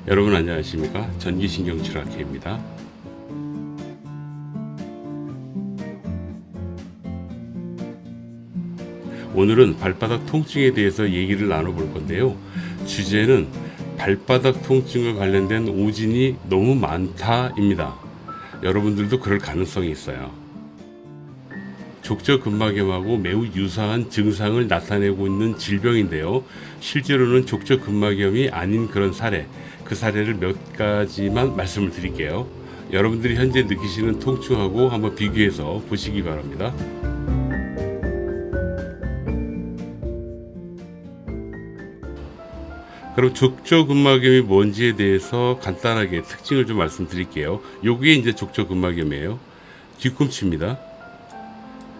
여러분 안녕하십니까? 전기신경치료학회입니다. 오늘은 발바닥 통증에 대해서 얘기를 나눠볼 건데요. 주제는 발바닥 통증과 관련된 오진이 너무 많다입니다. 여러분들도 그럴 가능성이 있어요. 족저근막염하고 매우 유사한 증상을 나타내고 있는 질병인데요. 실제로는 족저근막염이 아닌 그런 사례, 그 사례를 몇 가지만 말씀을 드릴게요. 여러분들이 현재 느끼시는 통증하고 한번 비교해서 보시기 바랍니다. 그럼 족저근막염이 뭔지에 대해서 간단하게 특징을 좀 말씀드릴게요. 요게 이제 족저근막염이에요. 뒤꿈치입니다.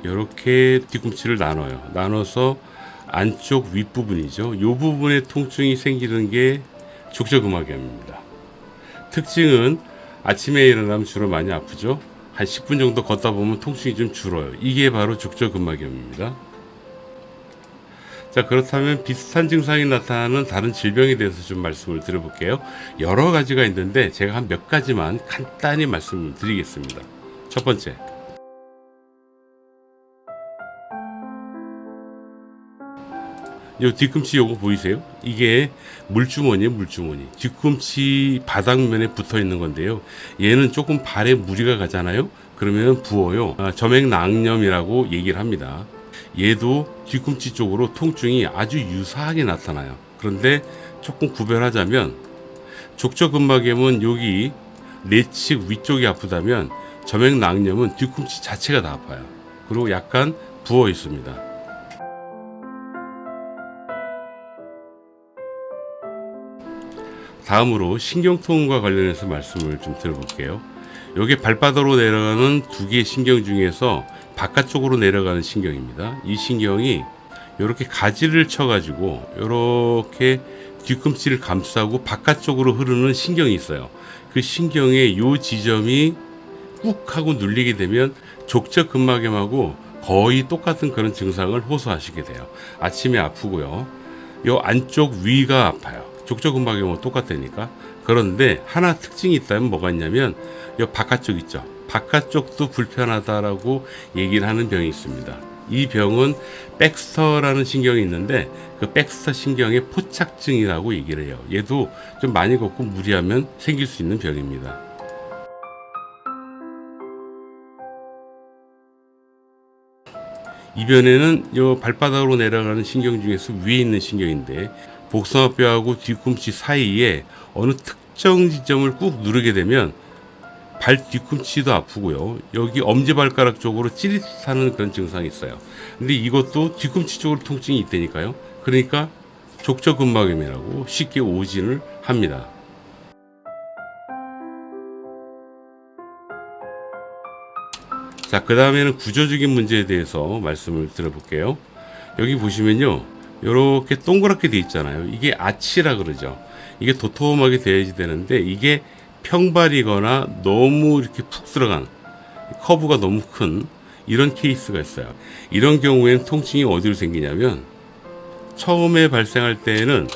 이렇게 뒤꿈치를 나눠서 안쪽 윗부분이죠. 이 부분에 통증이 생기는 게 족저근막염입니다. 특징은 아침에 일어나면 주로 많이 아프죠. 한 10분 정도 걷다 보면 통증이 좀 줄어요. 이게 바로 족저근막염입니다. 자, 그렇다면 비슷한 증상이 나타나는 다른 질병에 대해서 좀 말씀을 드려볼게요. 여러 가지가 있는데 제가 한 몇 가지만 간단히 말씀을 드리겠습니다. 첫 번째, 요 뒤꿈치 요거 보이세요? 이게 물주머니예요, 물주머니. 뒤꿈치 바닥면에 붙어 있는 건데요. 얘는 조금 발에 무리가 가잖아요. 그러면 부어요. 점액낭염이라고 얘기를 합니다. 얘도 뒤꿈치 쪽으로 통증이 아주 유사하게 나타나요. 그런데 조금 구별하자면 족저근막염은 여기 내측 위쪽이 아프다면 점액낭염은 뒤꿈치 자체가 다 아파요. 그리고 약간 부어 있습니다. 다음으로 신경통과 관련해서 말씀을 좀 드려볼게요. 여기 발바닥으로 내려가는 두 개의 신경 중에서 바깥쪽으로 내려가는 신경입니다. 이 신경이 이렇게 가지를 쳐가지고 이렇게 뒤꿈치를 감싸고 바깥쪽으로 흐르는 신경이 있어요. 그 신경의 요 지점이 꾹 하고 눌리게 되면 족저근막염하고 거의 똑같은 그런 증상을 호소하시게 돼요. 아침에 아프고요. 요 안쪽 위가 아파요. 족저근막염은 똑같다니까. 그런데 하나 특징이 있다면 뭐가 있냐면 요 바깥쪽 있죠. 바깥쪽도 불편하다라고 얘기를 하는 병이 있습니다. 이 병은 백스터라는 신경이 있는데 그 백스터 신경의 포착증이라고 얘기를 해요. 얘도 좀 많이 걷고 무리하면 생길 수 있는 병입니다. 이 변에는 요 발바닥으로 내려가는 신경 중에서 위에 있는 신경인데 복숭아뼈하고 뒤꿈치 사이에 어느 특정 지점을 꾹 누르게 되면 발 뒤꿈치도 아프고요. 여기 엄지발가락 쪽으로 찌릿하는 그런 증상이 있어요. 근데 이것도 뒤꿈치 쪽으로 통증이 있다니까요. 그러니까 족저근막염이라고 쉽게 오진을 합니다. 자, 그 다음에는 구조적인 문제에 대해서 말씀을 드려볼게요. 여기 보시면요. 이렇게 동그랗게 돼 있잖아요. 이게 아치라 그러죠. 이게 도톰하게 돼야지 되는데 이게 평발이거나 너무 이렇게 푹 들어간 커브가 너무 큰 이런 케이스가 있어요. 이런 경우에는 통증이 어디로 생기냐면 처음에 발생할 때는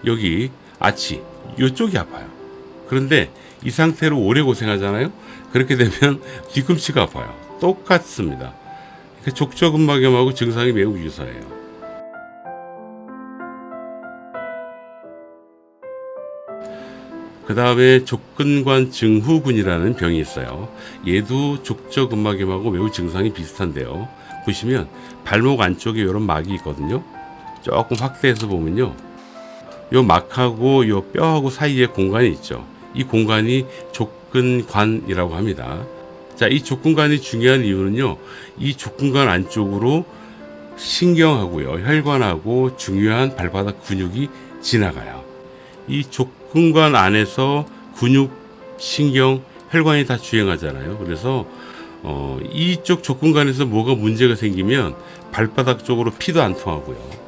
여기 아치 이쪽이 아파요. 그런데 이 상태로 오래 고생하잖아요. 그렇게 되면 뒤꿈치가 아파요. 똑같습니다. 족저근막염하고 증상이 매우 유사해요. 그 다음에 족근관 증후군이라는 병이 있어요. 얘도 족저근막염하고 매우 증상이 비슷한데요. 보시면 발목 안쪽에 이런 막이 있거든요. 조금 확대해서 보면요. 요 막하고 요 뼈하고 사이에 공간이 있죠. 이 공간이 족근관이라고 합니다. 자, 이 족근관이 중요한 이유는요. 이 족근관 안쪽으로 신경하고요, 혈관하고 중요한 발바닥 근육이 지나가요. 이 족근관 안에서 근육, 신경, 혈관이 다 주행하잖아요. 그래서 이쪽 족근관에서 뭐가 문제가 생기면 발바닥 쪽으로 피도 안 통하고요.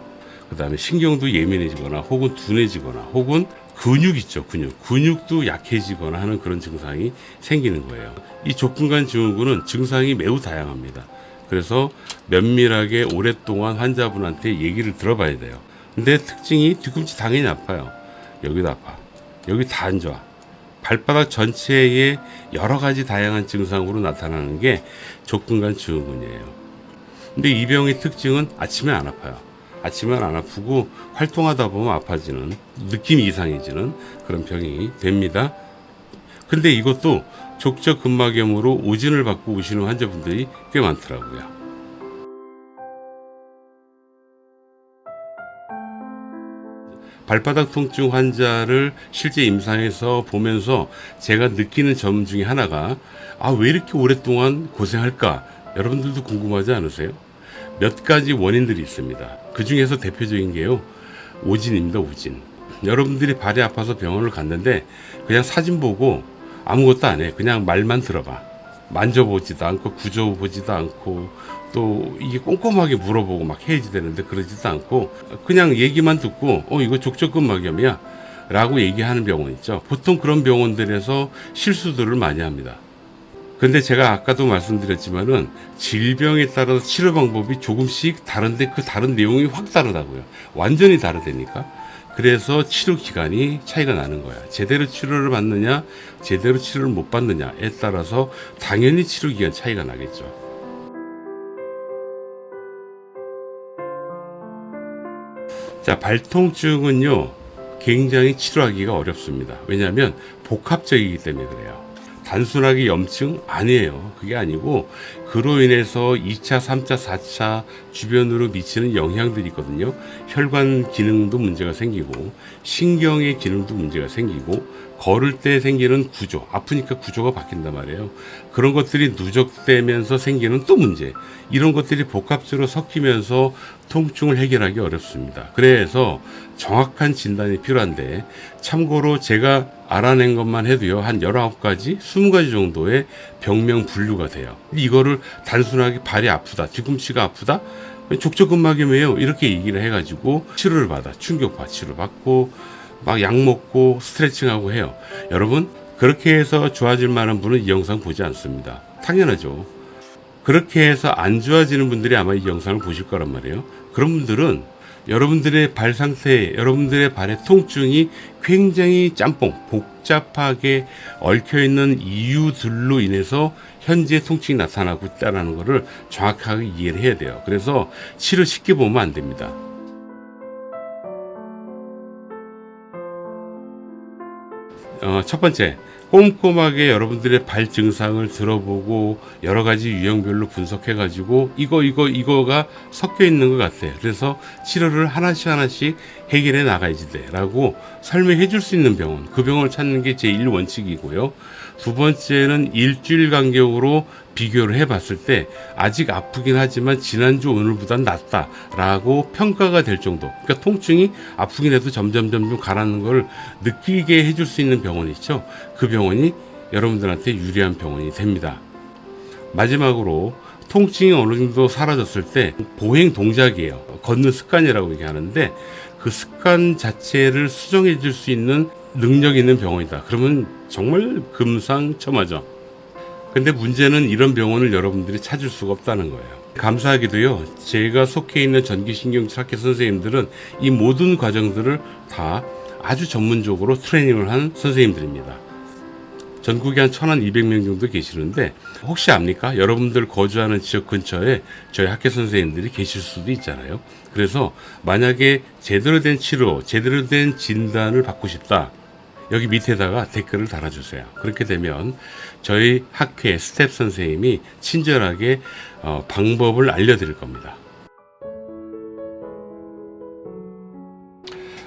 그 다음에 신경도 예민해지거나 혹은 둔해지거나 혹은 근육 있죠. 근육도 약해지거나 하는 그런 증상이 생기는 거예요. 이 족근관 증후군은 증상이 매우 다양합니다. 그래서 면밀하게 오랫동안 환자분한테 얘기를 들어봐야 돼요. 근데 특징이 뒤꿈치 당연히 아파요. 여기도 아파. 여기 다 안 좋아. 발바닥 전체에 여러 가지 다양한 증상으로 나타나는 게 족근관 증후군이에요. 근데 이 병의 특징은 아침에 안 아파요. 아침엔 안 아프고 활동하다 보면 아파지는, 느낌이 이상해지는 그런 병이 됩니다. 근데 이것도 족저 근막염으로 오진을 받고 오시는 환자분들이 꽤 많더라고요. 발바닥 통증 환자를 실제 임상에서 보면서 제가 느끼는 점 중에 하나가, 왜 이렇게 오랫동안 고생할까? 여러분들도 궁금하지 않으세요? 몇 가지 원인들이 있습니다. 그 중에서 대표적인 게요, 오진입니다. 오진. 여러분들이 발이 아파서 병원을 갔는데 그냥 사진 보고 아무것도 안 해. 그냥 말만 들어봐. 만져보지도 않고 구져보지도 않고 또 이게 꼼꼼하게 물어보고 막 해야지 되는데 그러지도 않고 그냥 얘기만 듣고 이거 족저근막염이야 라고 얘기하는 병원 있죠. 보통 그런 병원들에서 실수들을 많이 합니다. 근데 제가 아까도 말씀드렸지만은 질병에 따라서 치료 방법이 조금씩 다른데 그 다른 내용이 확 다르다고요. 완전히 다르다니까. 그래서 치료 기간이 차이가 나는 거야. 제대로 치료를 받느냐, 제대로 치료를 못 받느냐에 따라서 당연히 치료 기간 차이가 나겠죠. 자, 발통증은요, 굉장히 치료하기가 어렵습니다. 왜냐하면 복합적이기 때문에 그래요. 단순하게 염증? 아니에요. 그게 아니고 그로 인해서 2차, 3차, 4차 주변으로 미치는 영향들이 있거든요. 혈관 기능도 문제가 생기고 신경의 기능도 문제가 생기고 걸을 때 생기는 구조, 아프니까 구조가 바뀐단 말이에요. 그런 것들이 누적되면서 생기는 또 문제, 이런 것들이 복합적으로 섞이면서 통증을 해결하기 어렵습니다. 그래서 정확한 진단이 필요한데, 참고로 제가 알아낸 것만 해도요, 한 19가지, 20가지 정도의 병명 분류가 돼요. 이거를 단순하게 발이 아프다, 뒤꿈치가 아프다, 족저근막염이에요, 이렇게 얘기를 해가지고 치료를 받아, 충격파 치료 받고 막 약 먹고 스트레칭하고 해요. 여러분, 그렇게 해서 좋아질 만한 분은 이 영상 보지 않습니다. 당연하죠. 그렇게 해서 안 좋아지는 분들이 아마 이 영상을 보실 거란 말이에요. 그런 분들은 여러분들의 발 상태, 여러분들의 발의 통증이 굉장히 짬뽕, 복잡하게 얽혀있는 이유들로 인해서 현재 통증이 나타나고 있다는 것을 정확하게 이해를 해야 돼요. 그래서 치료 쉽게 보면 안 됩니다. 첫 번째, 꼼꼼하게 여러분들의 발 증상을 들어보고 여러 가지 유형별로 분석해가지고 이거가 섞여 있는 것 같아. 그래서 치료를 하나씩 해결해 나가야지 돼 라고 설명해 줄 수 있는 병원, 그 병원을 찾는 게 제1원칙이고요. 두 번째는 일주일 간격으로 비교를 해봤을 때 아직 아프긴 하지만 지난주 오늘보단 낫다라고 평가가 될 정도, 그러니까 통증이 아프긴 해도 점점 가라앉는 걸 느끼게 해줄 수 있는 병원이 있죠. 그 병원이 여러분들한테 유리한 병원이 됩니다. 마지막으로 통증이 어느 정도 사라졌을 때 보행 동작이에요. 걷는 습관이라고 얘기하는데 그 습관 자체를 수정해 줄 수 있는 능력 있는 병원이다. 그러면 정말 금상첨화죠. 근데 문제는 이런 병원을 여러분들이 찾을 수가 없다는 거예요. 감사하게도요, 제가 속해 있는 전기신경학회 선생님들은 이 모든 과정들을 다 아주 전문적으로 트레이닝을 한 선생님들입니다. 전국에 한 1,200명 정도 계시는데 혹시 압니까? 여러분들 거주하는 지역 근처에 저희 학회 선생님들이 계실 수도 있잖아요. 그래서 만약에 제대로 된 치료, 제대로 된 진단을 받고 싶다, 여기 밑에다가 댓글을 달아주세요. 그렇게 되면 저희 학회 스텝 선생님이 친절하게 방법을 알려드릴 겁니다.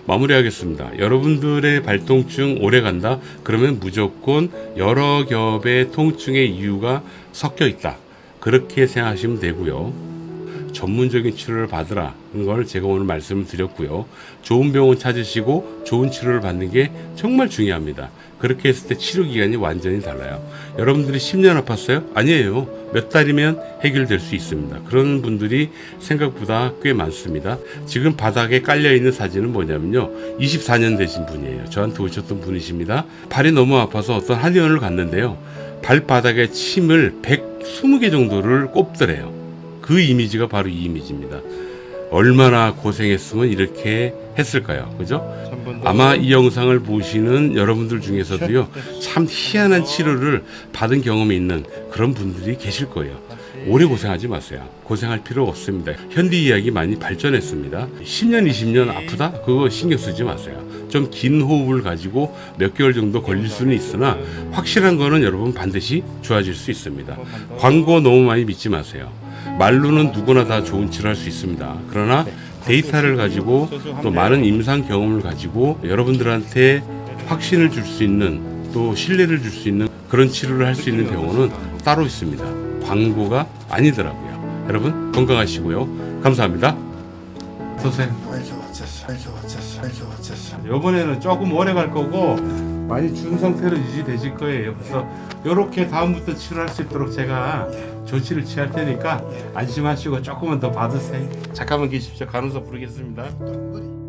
마무리하겠습니다. 여러분들의 발통증 오래 간다? 그러면 무조건 여러 겹의 통증의 이유가 섞여 있다, 그렇게 생각하시면 되고요. 전문적인 치료를 받으라는 걸 제가 오늘 말씀을 드렸고요. 좋은 병원 찾으시고 좋은 치료를 받는 게 정말 중요합니다. 그렇게 했을 때 치료 기간이 완전히 달라요. 여러분들이 10년 아팠어요? 아니에요. 몇 달이면 해결될 수 있습니다. 그런 분들이 생각보다 꽤 많습니다. 지금 바닥에 깔려있는 사진은 뭐냐면요, 24년 되신 분이에요. 저한테 오셨던 분이십니다. 발이 너무 아파서 어떤 한의원을 갔는데요, 발바닥에 침을 120개 정도를 꼽더래요. 그 이미지가 바로 이 이미지입니다. 얼마나 고생했으면 이렇게 했을까요? 그죠? 아마 이 영상을 보시는 여러분들 중에서도요, 참 희한한 치료를 받은 경험이 있는 그런 분들이 계실 거예요. 오래 고생하지 마세요. 고생할 필요 없습니다. 현대의학이 많이 발전했습니다. 10년, 20년 아프다? 그거 신경 쓰지 마세요. 좀 긴 호흡을 가지고 몇 개월 정도 걸릴 수는 있으나 확실한 거는 여러분 반드시 좋아질 수 있습니다. 광고 너무 많이 믿지 마세요. 말로는 누구나 다 좋은 치료할 수 있습니다. 그러나 데이터를 가지고 또 많은 임상 경험을 가지고 여러분들한테 확신을 줄 수 있는 또 신뢰를 줄 수 있는 그런 치료를 할 수 있는 병원은 따로 있습니다. 광고가 아니더라고요. 여러분 건강하시고요. 감사합니다. 어서오세요. 이번에는 조금 오래 갈 거고 많이 준 상태로 유지되실 거예요. 그래서 이렇게 다음부터 치료할 수 있도록 제가 조치를 취할 테니까 안심하시고 조금만 더 받으세요. 잠깐만 계십시오. 간호사 부르겠습니다.